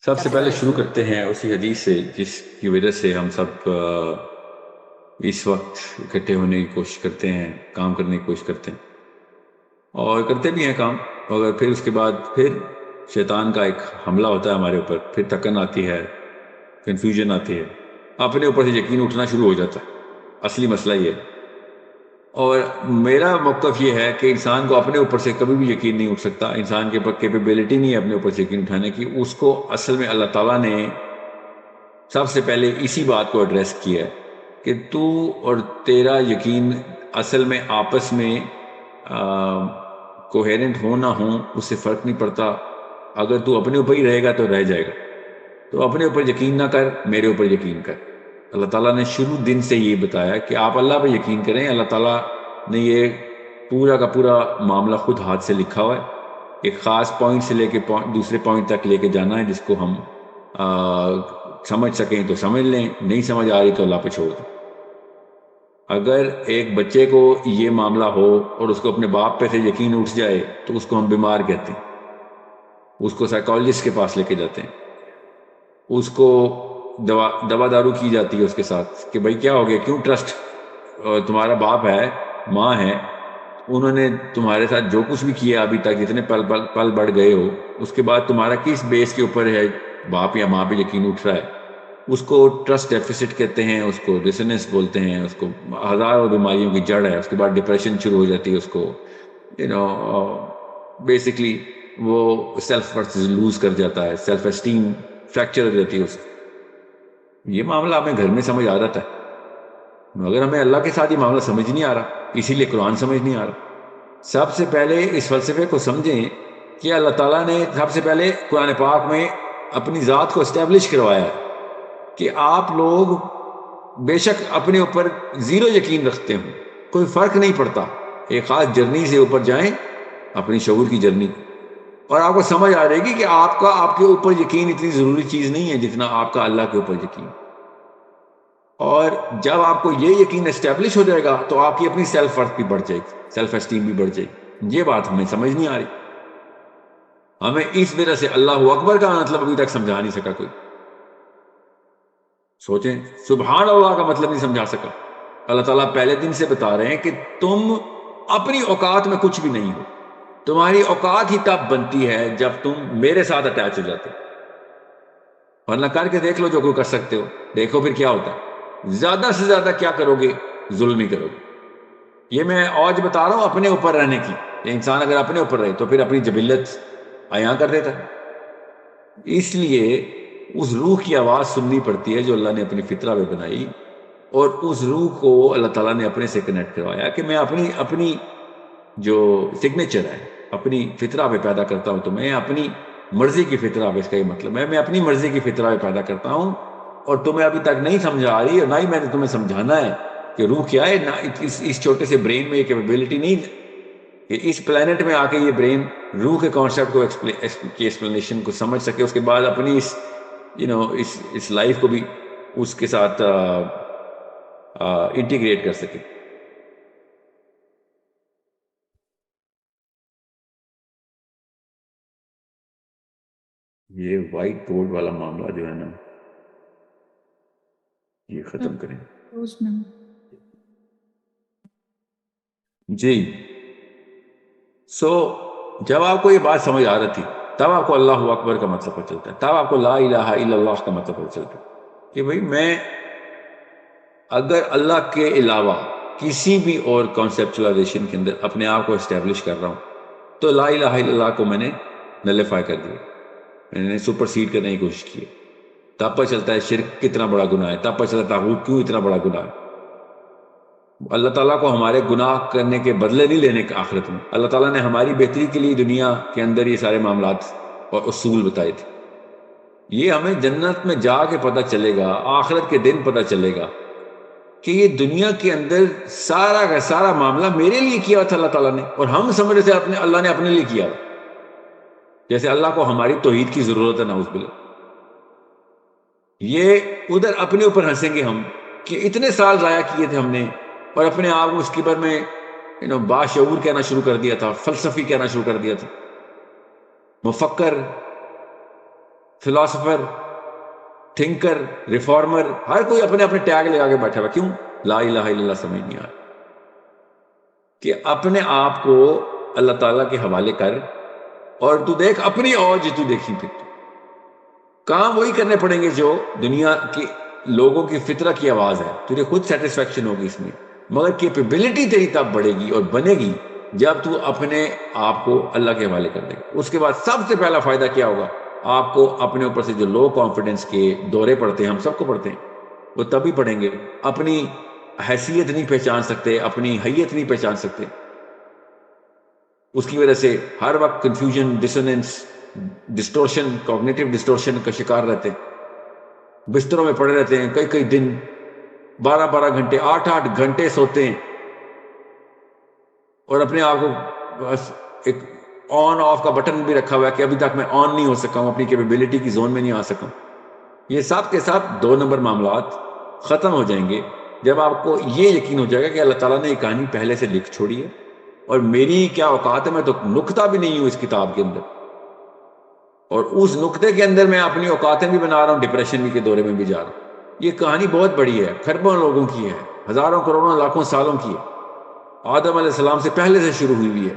سب سے پہلے شروع کرتے ہیں اسی حدیث سے جس کی وجہ سے ہم سب اس وقت اکٹھے ہونے کی کوشش کرتے ہیں، کام کرنے کی کوشش کرتے ہیں اور کرتے بھی ہیں کام، مگر پھر اس کے بعد پھر شیطان کا ایک حملہ ہوتا ہے ہمارے اوپر، پھر تھکن آتی ہے، کنفیوژن آتی ہے، اپنے اوپر سے یقین اٹھنا شروع ہو جاتا ہے۔ اصلی مسئلہ یہ ہے، اور میرا موقف یہ ہے کہ انسان کو اپنے اوپر سے کبھی بھی یقین نہیں اٹھ سکتا، انسان کے پاس کیپیبلٹی نہیں ہے اپنے اوپر سے یقین اٹھانے کی۔ اس کو اصل میں اللہ تعالیٰ نے سب سے پہلے اسی بات کو ایڈریس کیا ہے کہ تو اور تیرا یقین اصل میں آپس میں کوہیرنٹ ہو نہ ہو اس سے فرق نہیں پڑتا۔ اگر تو اپنے اوپر ہی رہے گا تو رہ جائے گا، تو اپنے اوپر یقین نہ کر، میرے اوپر یقین کر۔ اللہ تعالیٰ نے شروع دن سے یہ بتایا کہ آپ اللہ پہ یقین کریں۔ اللہ تعالیٰ نے یہ پورا کا پورا معاملہ خود ہاتھ سے لکھا ہوا ہے، ایک خاص پوائنٹ سے لے کے دوسرے پوائنٹ تک لے کے جانا ہے، جس کو ہم سمجھ سکیں تو سمجھ لیں، نہیں سمجھ آ رہی تو اللہ پہ چھوڑ دیں۔ اگر ایک بچے کو یہ معاملہ ہو اور اس کو اپنے باپ پہ سے یقین اٹھ جائے تو اس کو ہم بیمار کہتے ہیں، اس کو سائیکالوجسٹ کے پاس لے کے جاتے ہیں، اس کو دوا دارو کی جاتی ہے اس کے ساتھ کہ بھائی کیا ہو گیا، کیوں ٹرسٹ، تمہارا باپ ہے، ماں ہے، انہوں نے تمہارے ساتھ جو کچھ بھی کیا ابھی تک، جتنے پل بڑھ گئے ہو، اس کے بعد تمہارا کس بیس کے اوپر ہے باپ یا ماں پہ یقین اٹھ رہا ہے؟ اس کو ٹرسٹ ڈیفیسٹ کہتے ہیں، اس کو ڈسنس بولتے ہیں، اس کو ہزاروں بیماریوں کی جڑ ہے۔ اس کے بعد ڈپریشن شروع ہو جاتی ہے، اس کو بیسکلی وہ سیلف ورتھ لوز کر جاتا ہے، سیلف اسٹیم فریکچر ہو جاتی ہے اس کی۔ یہ معاملہ ہمیں گھر میں سمجھ آ جاتا ہے، مگر ہمیں اللہ کے ساتھ یہ معاملہ سمجھ نہیں آ رہا، اسی لیے قرآن سمجھ نہیں آ رہا۔ سب سے پہلے اس فلسفے کو سمجھیں کہ اللہ تعالیٰ نے سب سے پہلے قرآن پاک میں اپنی ذات کو اسٹیبلش کروایا ہے کہ آپ لوگ بے شک اپنے اوپر زیرو یقین رکھتے ہوں، کوئی فرق نہیں پڑتا، ایک خاص جرنی سے اوپر جائیں، اپنی شعور کی جرنی، اور آپ کو سمجھ آ جائے گی کہ آپ کے اوپر یقین اتنی ضروری چیز نہیں ہے جتنا آپ کا اللہ کے اوپر یقین۔ اور جب آپ کو یہ یقین اسٹیبلش ہو جائے گا تو آپ کی اپنی سیلف ورتھ بھی بڑھ جائے گی، سیلف اسٹیم بھی بڑھ جائے گی۔ یہ بات ہمیں سمجھ نہیں آ رہی، ہمیں اس وجہ سے اللہ اکبر کا مطلب ابھی تک سمجھا نہیں سکا کوئی۔ سوچیں، سبحان اللہ کا مطلب نہیں سمجھا سکا۔ اللہ تعالیٰ پہلے دن سے بتا رہے ہیں کہ تم اپنی اوقات میں کچھ بھی نہیں ہو، تمہاری اوقات ہی تب بنتی ہے جب تم میرے ساتھ اٹیچ ہو جاتے ہو، ورنہ کر کے دیکھ لو جو کوئی کر سکتے ہو، دیکھو پھر کیا ہوتا ہے۔ زیادہ سے زیادہ کیا کرو گے؟ ظلم ہی کرو گے۔ یہ میں آج بتا رہا ہوں اپنے اوپر رہنے کی، کہ انسان اگر اپنے اوپر رہے تو پھر اپنی جبلت عیاں کر دیتا ہے۔ اس لیے اس روح کی آواز سننی پڑتی ہے جو اللہ نے اپنی فطرہ پہ بنائی، اور اس روح کو اللہ تعالیٰ نے اپنے سے کنیکٹ کروایا کہ میں اپنی جو سگنیچر ہے اپنی فطرہ پہ پیدا کرتا ہوں، تو میں اپنی مرضی کی فطرہ پہ، اس کا یہ مطلب ہے میں اپنی مرضی کی فطرہ پہ پیدا کرتا ہوں، اور تمہیں ابھی تک نہیں سمجھا آ رہی، اور نہ ہی میں نے تمہیں سمجھانا ہے کہ روح کیا ہے۔ نہ اس چھوٹے سے برین میں یہ کیپیبلٹی نہیں کہ اس پلانٹ میں آ کے یہ برین روح کے کانسیپٹ کو کی ایکسپلینیشن کو سمجھ سکے، اس کے بعد اپنی اس لائف کو بھی اس کے ساتھ انٹیگریٹ کر سکے۔ یہ وائٹ بورڈ والا معاملہ جو ہے نا، یہ ختم کریں اس میں جی۔ جب آپ کو یہ بات سمجھ آ رہی تھی تب آپ کو اللہ اکبر کا مطلب پتہ چلتا ہے، تب آپ کو لا الہ الا اللہ کا مطلب پتہ چلتا ہے کہ بھئی میں اگر اللہ کے علاوہ کسی بھی اور کانسیپچلائزیشن کے اندر اپنے آپ کو اسٹیبلش کر رہا ہوں تو لا الہ الا اللہ کو میں نے نلیفائی کر دیا، میں نے سپرسیڈ کرنے کی کوشش کی۔ تب پتہ چلتا ہے شرک کتنا بڑا گناہ ہے، تب پتہ چلتا ہے طاغوت کیوں اتنا بڑا گناہ ہے۔ اللہ تعالیٰ کو ہمارے گناہ کرنے کے بدلے نہیں لینے کا آخرت میں، اللہ تعالیٰ نے ہماری بہتری کے لیے دنیا کے اندر یہ سارے معاملات اور اصول بتائے تھے۔ یہ ہمیں جنت میں جا کے پتہ چلے گا، آخرت کے دن پتہ چلے گا کہ یہ دنیا کے اندر سارا کا سارا معاملہ میرے لیے کیا تھا اللہ تعالیٰ نے، اور ہم سمجھ رہے تھے اللہ نے اپنے لیے کیا، جیسے اللہ کو ہماری توحید کی ضرورت ہے، نعوذ باللہ۔ یہ ادھر اپنے اوپر ہنسیں گے ہم کہ اتنے سال ضائع کیے تھے ہم نے، اور اپنے آپ کو اس کے بارے میں باشعور کہنا شروع کر دیا تھا، فلسفی کہنا شروع کر دیا تھا، مفکر، فلاسفر، تھنکر، ریفارمر، ہر کوئی اپنے اپنے ٹیگ لگا کے بیٹھا ہوا. کیوں؟ لا الہ الا اللہ سمجھ نہیں آ رہا. کہ اپنے آپ کو اللہ تعالیٰ کے حوالے کر اور تو دیکھ اپنی اوج تو دیکھی. پھر تو کام وہی کرنے پڑیں گے جو دنیا کے لوگوں کی فطرت کی آواز ہے. تجھے خود سیٹسفیکشن ہوگی اس میں، مگر کیپیبلٹی تیری تب بڑھے گی اور بنے گی جب تو اپنے آپ کو اللہ کے حوالے کر دے گا. اس کے بعد سب سے پہلا فائدہ کیا ہوگا؟ آپ کو اپنے اوپر سے جو لو کانفیڈنس کے دورے پڑتے ہیں، ہم سب کو پڑتے ہیں، وہ تبھی پڑیں گے. اپنی حیثیت نہیں پہچان سکتے، اپنی حیت نہیں پہچان سکتے. اس کی وجہ سے ہر وقت confusion, dissonance, distortion, cognitive distortion کا شکار رہتے ہیں. بستروں میں پڑے رہتے ہیں کئی کئی دن، 12 گھنٹے، 8 گھنٹے سوتے ہیں، اور اپنے آپ کو بس ایک آن آف کا بٹن بھی رکھا ہوا ہے کہ ابھی تک میں آن نہیں ہو سکا ہوں، اپنی کیپیبلٹی کی زون میں نہیں آ سکا ہوں. یہ سب کے ساتھ 2 نمبر معاملات ختم ہو جائیں گے جب آپ کو یہ یقین ہو جائے گا کہ اللہ تعالیٰ نے یہ کہانی پہلے سے لکھ چھوڑی ہے، اور میری کیا اوقات ہے، میں تو نقطہ بھی نہیں ہوں اس کتاب کے اندر، اور اس نقطے کے اندر میں اپنی اوقاتیں بھی بنا رہا ہوں، ڈپریشن کے دورے میں بھی جا رہا ہوں. یہ کہانی بہت بڑی ہے، کھربوں لوگوں کی ہے، ہزاروں کروڑوں لاکھوں سالوں کی ہے. آدم علیہ السلام سے پہلے سے شروع ہوئی ہوئی ہے،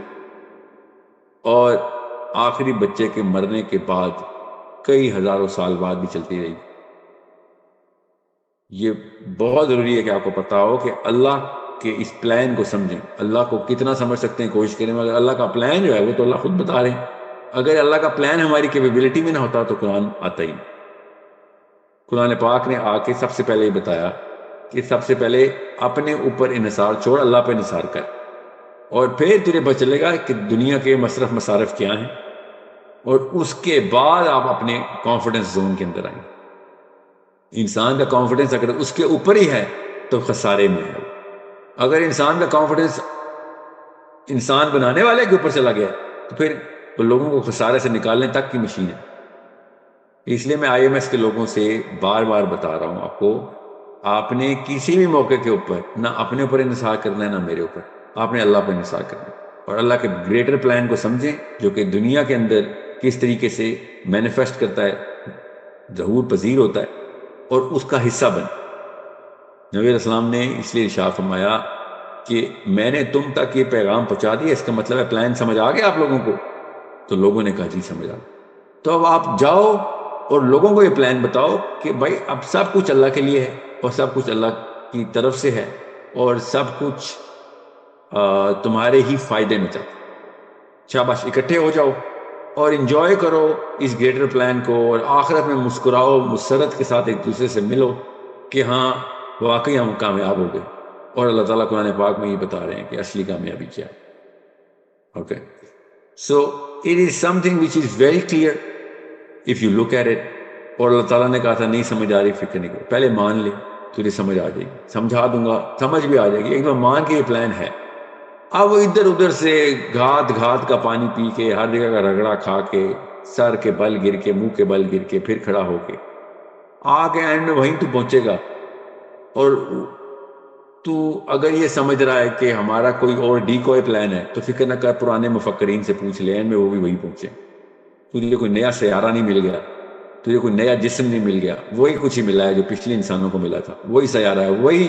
اور آخری بچے کے مرنے کے بعد کئی ہزاروں سال بعد بھی چلتی رہی. یہ بہت ضروری ہے کہ آپ کو پتا ہو کہ اللہ کے اس پلان کو سمجھیں. اللہ کو کتنا سمجھ سکتے ہیں کوشش کریں، مگر اللہ کا پلان جو ہے وہ تو اللہ خود بتا رہے ہیں. اگر اللہ کا پلان ہماری کیپیبلٹی میں نہ ہوتا تو قرآن آتا ہی نہیں. قرآن پاک نے آ کے سب سے پہلے یہ بتایا کہ سب سے پہلے اپنے اوپر انحصار چھوڑ، اللہ پہ انحصار کر، اور پھر تجھے پتہ چلے گا کہ دنیا کے مصرف مصارف کیا ہیں، اور اس کے بعد آپ اپنے کانفیڈنس زون کے اندر آئیں. انسان کا کانفیڈنس اگر اس کے اوپر ہی ہے تو خسارے میں ہے. اگر انسان کا کانفیڈنس انسان بنانے والے کے اوپر چلا گیا تو پھر وہ لوگوں کو خسارے سے نکالنے تک کی مشین ہے. اس لیے میں آئی ایم ایس کے لوگوں سے بار بار بتا رہا ہوں آپ کو، آپ نے کسی بھی موقع کے اوپر نہ اپنے اوپر انحصار کرنا ہے نہ میرے اوپر، آپ نے اللہ پر انحصار کرنا ہے، اور اللہ کے گریٹر پلان کو سمجھیں جو کہ دنیا کے اندر کس طریقے سے مینیفیسٹ کرتا ہے، ظہور پذیر ہوتا ہے، اور اس کا حصہ بن. نبی علیہ السلام نے اس لیے ارشاد فرمایا کہ میں نے تم تک یہ پیغام پہنچا دیا، اس کا مطلب ہے پلان سمجھ آ گیا آپ لوگوں کو؟ تو لوگوں نے کہا جی سمجھ آ گیا. تو اب آپ جاؤ اور لوگوں کو یہ پلان بتاؤ کہ بھائی اب سب کچھ اللہ کے لیے ہے، اور سب کچھ اللہ کی طرف سے ہے، اور سب کچھ تمہارے ہی فائدے میں چلتا. شاباش، اکٹھے ہو جاؤ اور انجوائے کرو اس گریٹر پلان کو، اور آخرت میں مسکراؤ، مسرت کے ساتھ ایک دوسرے سے ملو کہ ہاں واقعی ہم کامیاب ہو گئے. اور اللہ تعالیٰ قرآن پاک میں یہ بتا رہے ہیں کہ اصلی کامیابی کیا ہے. Okay, so it is something which is very clear if you look at it. اور اللہ تعالیٰ نے کہا تھا نہیں سمجھ آ رہی فکر نہیں کرو، پہلے مان لے، تجھے سمجھ آ جائے گی، سمجھا دوں گا، سمجھ بھی آ جائے گی. ایک بار مان کے یہ پلان ہے. اب وہ ادھر ادھر سے گھات کا پانی پی کے، ہر جگہ کا رگڑا کھا کے، سر کے بل گر کے، منہ کے بل گر کے، پھر کھڑا ہو کے آ کے اینڈ میں وہیں تو پہنچے گا. اور تو اگر یہ سمجھ رہا ہے کہ ہمارا کوئی اور ڈیکوئے پلان ہے تو فکر نہ کر، پرانے مفکرین سے پوچھ لے، اینڈ میں وہ بھی وہی پہنچے. تجھے کوئی نیا سیارہ نہیں مل گیا، تجھے کوئی نیا جسم نہیں مل گیا، وہی کچھ ہی ملا ہے جو پچھلے انسانوں کو ملا تھا. وہی سیارہ ہے، وہی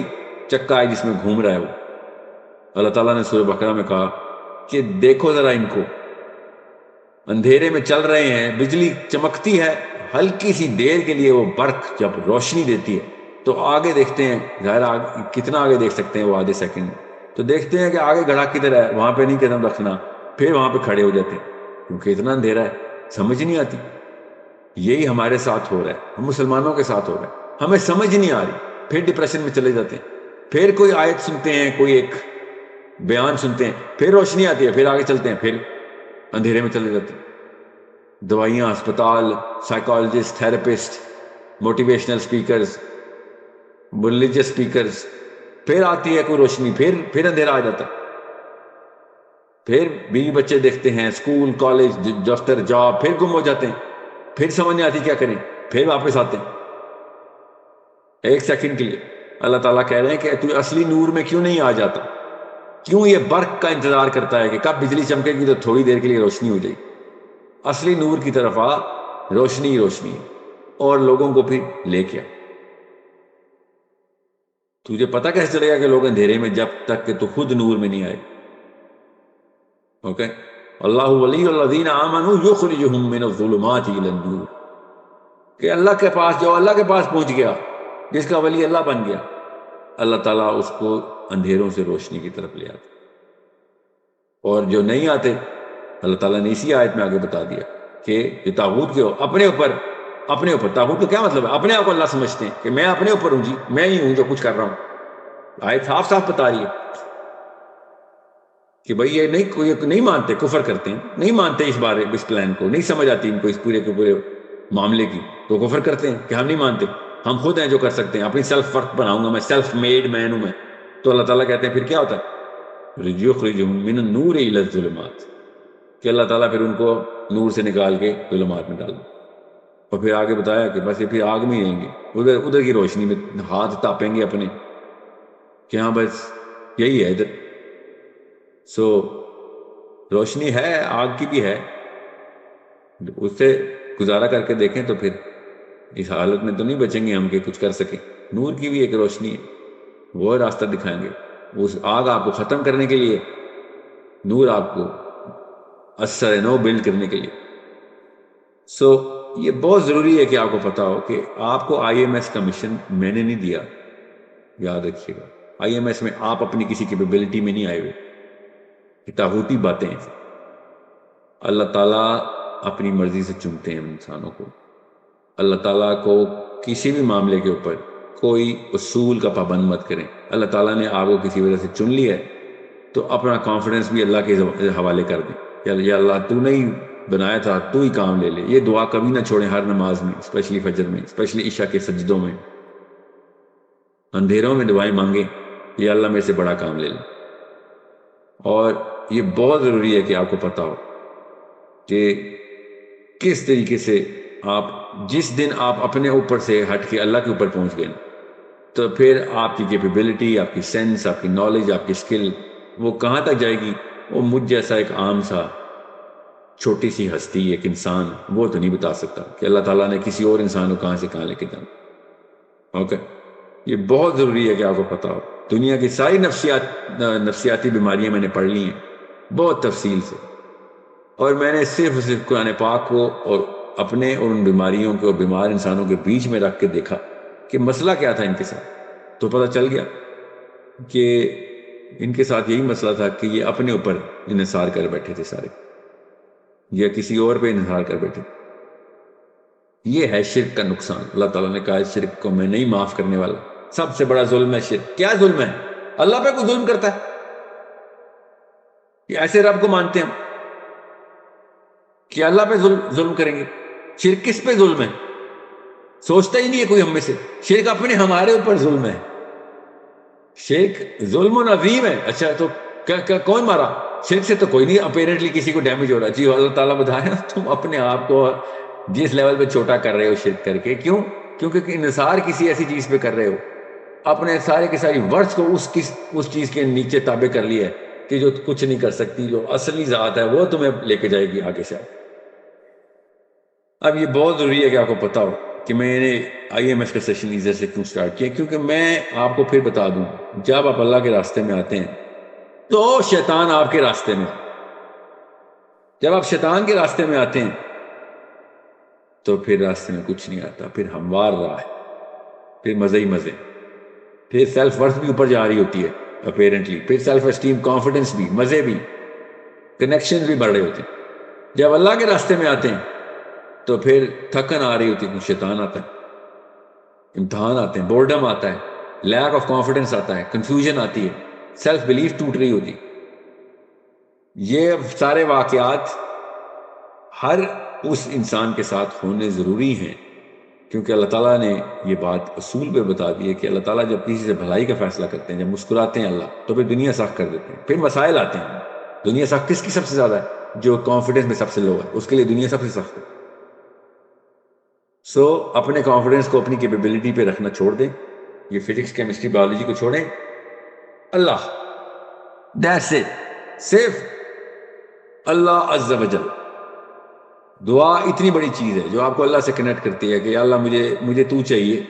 چکا ہے جس میں گھوم رہا ہے وہ. اللہ تعالیٰ نے سورہ بقرہ میں کہا کہ دیکھو ذرا ان کو، اندھیرے میں چل رہے ہیں، بجلی چمکتی ہے، ہلکی سی دیر کے لیے وہ برق جب روشنی دیتی ہے تو آگے دیکھتے ہیں، ظاہر کتنا آگے دیکھ سکتے ہیں وہ آدھے سیکنڈ میں، تو دیکھتے ہیں کہ آگے گڑھا کدھر ہے، وہاں پہ نہیں قدم رکھنا، پھر وہاں پہ کھڑے ہو جاتے ہیں کیونکہ اتنا اندھیرا ہے، سمجھ نہیں آتی. یہی ہمارے ساتھ ہو رہا ہے، ہم مسلمانوں کے ساتھ ہو رہا ہے، ہمیں سمجھ نہیں آ رہی، پھر ڈپریشن میں چلے جاتے ہیں. پھر کوئی آیت سنتے ہیں، کوئی ایک بیان سنتے ہیں، پھر روشنی آتی ہے، پھر آگے چلتے ہیں، پھر اندھیرے میں چلے جاتے ہیں. دوائیاں، ہسپتال، psychologist, therapist, motivational speakers, religious speakers, پھر آتی ہے کوئی روشنی، پھر اندھیرا آ جاتا ہے. پھر بیوی بچے دیکھتے ہیں، اسکول، کالج، دفتر، جاب، پھر گم ہو جاتے ہیں، پھر سمجھ نہیں آتی کیا کریں، پھر واپس آتے ہیں ایک سیکنڈ کے لیے. اللہ تعالیٰ کہہ رہے ہیں کہ تو اصلی نور میں کیوں نہیں آ جاتا؟ کیوں یہ برق کا انتظار کرتا ہے کہ کب بجلی چمکے گی تو تھوڑی دیر کے لیے روشنی ہو جائے گی؟ اصلی نور کی طرف آ، روشنی ہی روشنی ہے، اور لوگوں کو پھر لے کے آ۔ تجھے پتہ کیسے چلے گا کہ لوگ اندھیرے میں جب تک کہ تو خود نور میں نہیں آئے؟ اوکے، اللہ ولی الذین آمنوا یخرجہم من الظلمات الی النور، کہ اللہ کے پاس جو اللہ کے پاس پہنچ گیا، جس کا ولی اللہ بن گیا، اللہ تعالیٰ اس کو اندھیروں سے روشنی کی طرف لے آتا، اور جو نہیں آتے اللہ تعالیٰ نے اسی آیت میں آگے بتا دیا کہ جو طاغوت کے اپنے اوپر طاغوت کا کیا مطلب ہے؟ اپنے آپ کو اللہ سمجھتے ہیں کہ میں اپنے اوپر ہوں، جی میں ہی ہوں جو کچھ کر رہا ہوں۔ آیت صاف صاف بتا رہی ہے کہ بھئی یہ نہیں مانتے، کفر کرتے ہیں، نہیں مانتے اس پلان کو، نہیں سمجھ آتی ان کو اس پورے کے پورے معاملے کی، تو کفر کرتے ہیں کہ ہم نہیں مانتے، ہم خود ہیں جو کر سکتے ہیں، اپنی سیلف ورک بناؤں گا، میں سیلف میڈ مین ہوں میں۔ تو اللہ تعالیٰ کہتے ہیں پھر کیا ہوتا ہے؟ یخرجہم من النور الی الظلمات، کہ اللہ تعالیٰ پھر ان کو نور سے نکال کے ظلمات میں ڈال دے، اور پھر آگے بتایا کہ بس یہ پھر آگ میں ہی رہیں گے، ادھر کی روشنی میں ہاتھ تاپیں گے اپنے کہ ہاں بس یہی ہے ادھر۔ سو روشنی ہے، آگ کی بھی ہے، اس سے گزارا کر کے دیکھیں تو پھر اس حالت میں تو نہیں بچیں گے ہم کہ کچھ کر سکیں۔ نور کی بھی ایک روشنی ہے، وہ راستہ دکھائیں گے، اس آگ آپ کو ختم کرنے کے لیے، نور آپ کو اثر نو بلڈ کرنے کے لیے۔ سو یہ بہت ضروری ہے کہ آپ کو پتا ہو کہ آپ کو آئی ایم ایس کا مشن میں نے نہیں دیا، یاد رکھیے گا۔ آئی ایم ایس میں آپ اپنی کسی کیپیبلٹی میں نہیں آئے ہوئے، یہ طاغوتی باتیں ہیں۔ اللہ تعالیٰ اپنی مرضی سے چنتے ہیں انسانوں کو، اللہ تعالیٰ کو کسی بھی معاملے کے اوپر کوئی اصول کا پابند مت کریں۔ اللہ تعالیٰ نے آپ کو کسی وجہ سے چن لیا ہے تو اپنا کانفیڈنس بھی اللہ کے حوالے کر دیں کہ یا اللہ تو نہیں بنایا تھا، تو ہی کام لے لے۔ یہ دعا کبھی نہ چھوڑیں، ہر نماز میں، اسپیشلی فجر میں، اسپیشلی عشاء کے سجدوں میں، اندھیروں میں دعائیں مانگیں، یا اللہ میرے سے بڑا کام لے لیں۔ اور یہ بہت ضروری ہے کہ آپ کو پتا ہو کہ کس طریقے سے آپ جس دن آپ اپنے اوپر سے ہٹ کے اللہ کے اوپر پہنچ گئے تو پھر آپ کی کیپیبلٹی، آپ کی سینس، آپ کی نالج، آپ کی اسکل وہ کہاں تک جائے گی؟ وہ مجھ جیسا ایک عام سا چھوٹی سی ہستی، ایک انسان، وہ تو نہیں بتا سکتا کہ اللہ تعالیٰ نے کسی اور انسان کو کہاں سے کہاں لے کے جانا۔ اوکے، یہ بہت ضروری ہے کہ آپ کو پتا ہو۔ دنیا کی ساری نفسیاتی بیماریاں میں نے پڑھ لی ہیں بہت تفصیل سے، اور میں نے صرف قرآن پاک کو اور اپنے اور ان بیماریوں کے اور بیمار انسانوں کے بیچ میں رکھ کے دیکھا کہ مسئلہ کیا تھا ان کے ساتھ، تو پتہ چل گیا کہ ان کے ساتھ یہی مسئلہ تھا کہ یہ اپنے اوپر انحصار کر بیٹھے تھے سارے، یا کسی اور پہ انحصار کر بیٹھے۔ یہ ہے شرک کا نقصان۔ اللہ تعالیٰ نے کہا شرک کو میں نہیں معاف کرنے والا، سب سے بڑا ظلم ہے شرک۔ کیا ظلم ہے؟ اللہ پہ کوئی ظلم کرتا ہے؟ کہ ایسے رب کو مانتے ہیں کہ اللہ پہ ظلم کریں گے؟ شرک کس پہ ظلم ہے؟ سوچتا ہی نہیں ہے کوئی ہم میں سے۔ شرک اپنے ہمارے اوپر ظلم ہے، شرک ظلم و عظیم ہے۔ اچھا تو کون مارا؟ شرک سے تو کوئی نہیں اپیرنٹلی کسی کو ڈیمیج ہو رہا، جی اللہ تعالیٰ بتائیں تم اپنے آپ کو جس لیول پہ چھوٹا کر رہے ہو شرک کر کے، کیوں؟ کیونکہ انحصار کسی ایسی چیز پہ کر رہے ہو، اپنے سارے کے ساری ورڈز کو اس چیز کے نیچے تابع کر لیا ہے کہ جو کچھ نہیں کر سکتی، جو اصلی ذات ہے وہ تمہیں لے کے جائے گی آگے سے۔ اب یہ بہت ضروری ہے کہ آپ کو پتا ہو کہ میں نے آئی ایم ایس کا سیشن ایزر سے کیوں سٹارٹ کیا، کیونکہ میں آپ کو پھر بتا دوں جب آپ اللہ کے راستے میں آتے ہیں تو شیطان آپ کے راستے میں، جب آپ شیطان کے راستے میں آتے ہیں تو پھر راستے میں کچھ نہیں آتا، پھر ہموار راہ ہے، پھر مزے ہی مزے، پھر سیلف ورتھ بھی اوپر جا رہی ہوتی ہے اپیرنٹلی، پھر سیلف اسٹیم، کانفیڈنس بھی، مزے بھی، کنیکشن بھی بڑھ رہے ہوتے ہیں۔ جب اللہ کے راستے میں آتے ہیں تو پھر تھکن آ رہی ہوتی ہے، شیطان آتا ہے، امتحان آتے ہیں، بورڈم آتا ہے، لیک آف کانفیڈنس آتا ہے، کنفیوژن آتی ہے، سیلف بلیف ٹوٹ رہی ہوتی۔ یہ سارے واقعات ہر اس انسان کے ساتھ ہونے ضروری ہیں، کیونکہ اللہ تعالیٰ نے یہ بات اصول پہ بتا دی ہے کہ اللہ تعالیٰ جب کسی سے بھلائی کا فیصلہ کرتے ہیں، جب مسکراتے ہیں اللہ، تو پھر دنیا سخت کر دیتے ہیں، پھر مسائل آتے ہیں۔ دنیا سخت کس کی سب سے زیادہ ہے؟ جو کانفیڈنس میں سب سے لو ہے، اس کے لیے دنیا سب سے سخت ہے۔ سو اپنے کانفیڈنس کو اپنی کیپیبلٹی پہ رکھنا چھوڑ دیں، یہ فزکس، کیمسٹری، بایولوجی کو چھوڑیں، اللہ، دیٹس اٹ، صرف اللہ عز و جل۔ دعا اتنی بڑی چیز ہے جو آپ کو اللہ سے کنیکٹ کرتی ہے کہ یا اللہ مجھے تو چاہیے،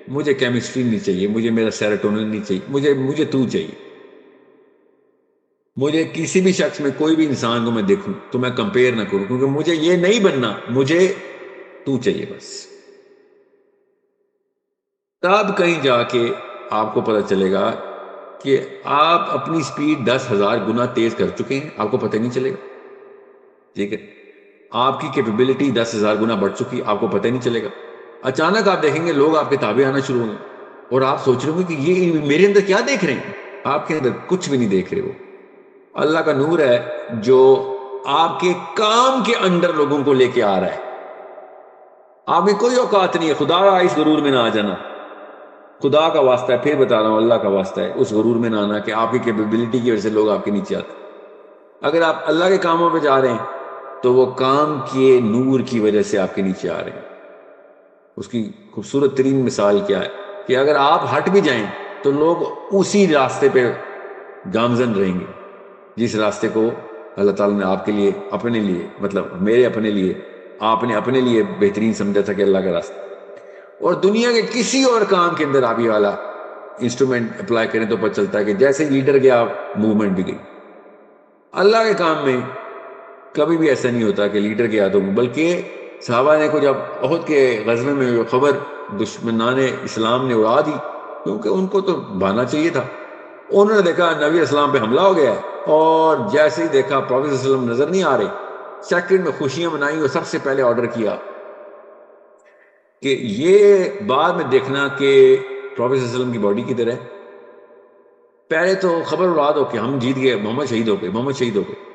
مجھے کیمسٹری نہیں چاہیے، مجھے میرا سیروٹونن نہیں چاہیے، مجھے تو چاہیے، مجھے کسی بھی شخص میں کوئی بھی انسان کو میں دیکھوں تو میں کمپیئر نہ کروں، کیونکہ مجھے یہ نہیں بننا، مجھے تو چاہیے بس۔ تب کہیں جا کے آپ کو پتہ چلے گا کہ آپ اپنی سپیڈ 10,000 گنا تیز کر چکے ہیں، آپ کو پتہ نہیں چلے گا، ٹھیک ہے؟ آپ کی کیپیبلٹی 10,000 گنا بڑھ چکی، آپ کو پتہ نہیں چلے گا۔ اچانک آپ دیکھیں گے لوگ آپ کے تابع آنا شروع ہوں گے، اور آپ سوچ رہے ہوں گے کہ یہ میرے اندر کیا دیکھ رہے ہیں؟ آپ کے اندر کچھ بھی نہیں دیکھ رہے ہو، اللہ کا نور ہے جو آپ کے کام کے اندر لوگوں کو لے کے آ رہا ہے۔ آپ میں کوئی اوقات نہیں ہے، خدا اس غرور میں نہ آ جانا، خدا کا واسطہ ہے، پھر بتا رہا ہوں اللہ کا واسطہ ہے، اس غرور میں نہ آنا کہ آپ کی کیپیبلٹی کی وجہ سے لوگ آپ کے نیچے آتے ہیں۔ اگر آپ اللہ کے کاموں پہ جا رہے ہیں تو وہ کام کے نور کی وجہ سے آپ کے نیچے آ رہے ہیں۔ اس کی خوبصورت ترین مثال کیا ہے کہ اگر آپ ہٹ بھی جائیں تو لوگ اسی راستے پہ گامزن رہیں گے جس راستے کو اللہ تعالیٰ نے آپ کے لیے، اپنے لیے، مطلب میرے اپنے لیے، آپ نے اپنے لیے بہترین سمجھا تھا کہ اللہ کا راستہ۔ اور دنیا کے کسی اور کام کے اندر آپ یہ والا انسٹرومنٹ اپلائی کریں تو پتہ چلتا ہے کہ جیسے لیڈر گیا موومنٹ بھی گئی۔ اللہ کے کام میں کبھی بھی ایسا نہیں ہوتا کہ لیڈر گیا تو، بلکہ صحابہ نے کو جب احد کے غزوے میں جو خبر دشمنان اسلام نے اڑا دی، کیونکہ ان کو تو بھانا چاہیے تھا، انہوں نے دیکھا نبی اسلام پہ حملہ ہو گیا ہے، اور جیسے ہی دیکھا پروفیٹ صلی اللہ علیہ وسلم نظر نہیں آ رہے، سیکنڈ میں خوشیاں منائی اور سب سے پہلے آرڈر کیا کہ یہ بعد میں دیکھنا کہ پروفیٹ صلی اللہ علیہ وسلم کی باڈی کدھر ہے، پہلے تو خبر اڑا دو کہ ہم جیت گئے، محمد شہید ہو گئے، محمد شہید ہو گئے۔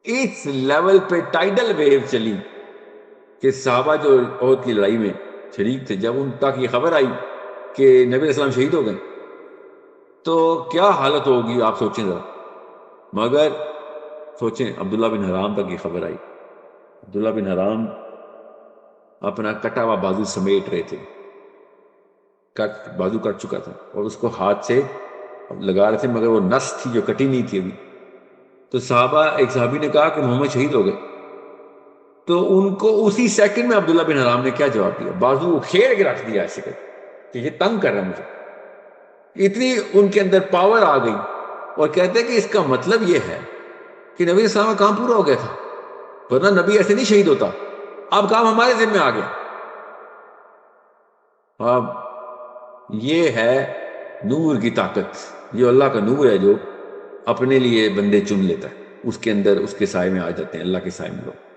اس لیول پہ ٹائیڈل ویو چلی کہ صحابہ جو احد کی لڑائی میں شریک تھے، جب ان تک یہ خبر آئی کہ نبی علیہ السلام شہید ہو گئے تو کیا حالت ہوگی آپ سوچیں ذرا۔ مگر سوچیں عبداللہ بن حرام تک یہ خبر آئی، عبداللہ بن حرام اپنا کٹا ہوا بازو سمیٹ رہے تھے، بازو کٹ چکا تھا اور اس کو ہاتھ سے لگا رہے تھے، مگر وہ نس تھی جو کٹی نہیں تھی ابھی۔ تو صحابہ، ایک صحابی نے کہا کہ محمد شہید ہو گئے، تو ان کو اسی سیکنڈ میں عبداللہ بن حرام نے کیا جواب دیا؟ بازو کھیر کے رکھ دیا ایسے کہ یہ تنگ کر رہا ہے مجھے، اتنی ان کے اندر پاور آ گئی، اور کہتے ہیں کہ اس کا مطلب یہ ہے کہ نبی اسلام کا کام پورا ہو گیا تھا، ورنہ نبی ایسے نہیں شہید ہوتا، اب کام ہمارے ذمہ آ گیا۔ اب یہ ہے نور کی طاقت، یہ اللہ کا نور ہے جو اپنے لیے بندے چن لیتا ہے، اس کے اندر اس کے سائے میں آ جاتے ہیں، اللہ کے سائے میں لوگ۔